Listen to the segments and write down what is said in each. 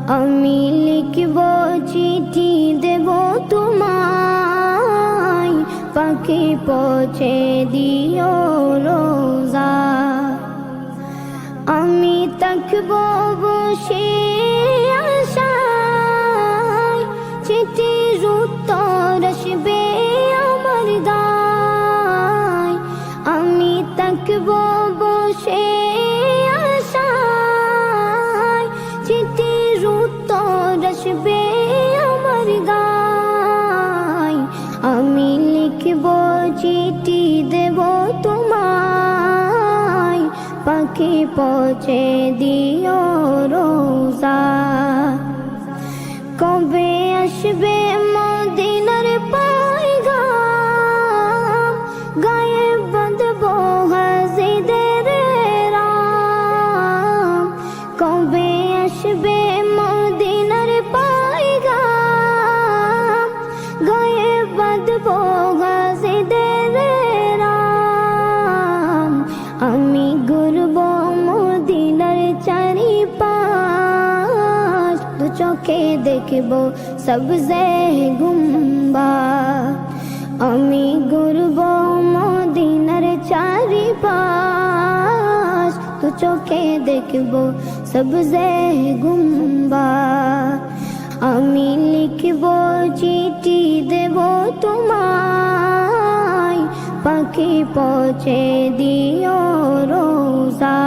আমি লিখব চিঠি দেব তোমায়, পাখি পৌঁছে দিও রোজা। আমি থাকব বসে আশায়, চিঠির উত্তর আসবে আমার দায়। আমি থাকব বসে আশায়, চিঠির উত্তর আসবে আমার দায়। আমি লিখব চিঠি দেব তোমায়, পাখি পৌঁছে দিও রোজা। কবে আসবে মদিনার পয়গাম, গায়ে বাঁধব হাজিদের রাম। কবে আসবে মদিনার পয়গাম, গায়ে বাঁধব হাজিদের রাম। আমি ঘুরব মদিনার চারিপাশ, দু চোখে দেখব সবজে গুম্বাদ। আমি ঘুরব মদিনার চারিপাশ, দু চোখে দেখব সবজে গুম্বাদ। আমি লিখব চিঠি দেব তোমায়, পাখি পৌঁছে দিও রোজা।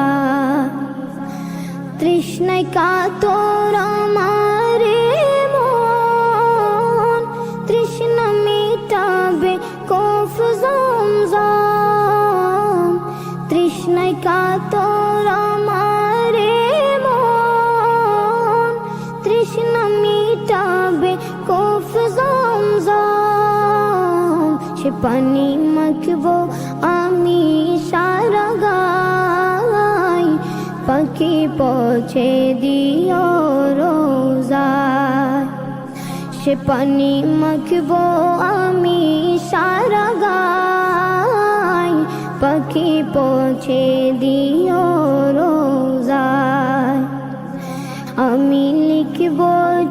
তৃষ্ণায় কাতর আমার মন, তৃষ্ণা মিটাবে কফ জমজম। তৃষ্ণায় কাতর আমার মন, তৃষ্ণা মিটাবে কফ জমজম। সে পানি মাখবো আমি সারা গায়, পাখি পৌঁছে দিও রোজায়। সে পানি মাখবো আমি সারা গায়, পাখি পৌঁছে দিও রোজায়। আমি লিখব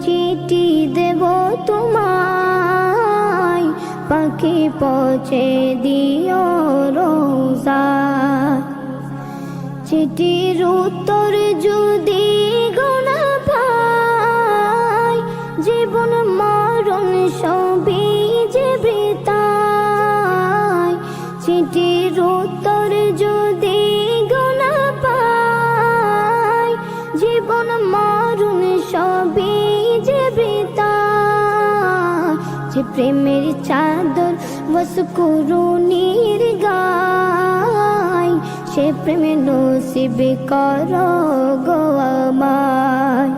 চিঠি দেব তোমায়, পাখি পৌঁছে দিও রোজায়। চিঠির উত্তর যদি গোনা পাই, জীবন মরণ সবই যে বৃথায়। চিঠির উত্তর যদি গোনা পাই, জীবন মরণ সবই যে বৃথায়। যে প্রেমের চাদর বসকুরুনির গায়, সে প্রেমে নসিব করো গো আমায়।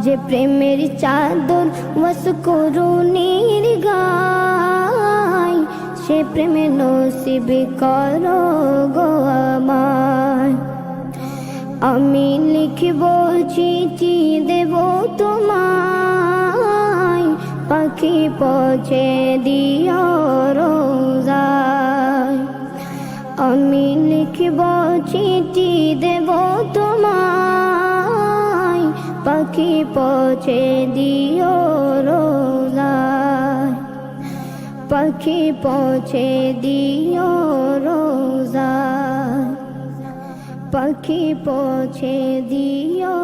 যে প্রেমের চাদর বসকুরুনির গায়, সে প্রেমে নসিব করো গো আমায়। আমি লিখব চিঠি দেব তোমায়, পাখি পৌঁছে দিও রোজায়। আমি লিখব চিঠি দেব তোমায়, পাখি পৌঁছে দিও রোজায়। পাখি পৌঁছে দিও রোজায়, পাখি পৌঁছে দিও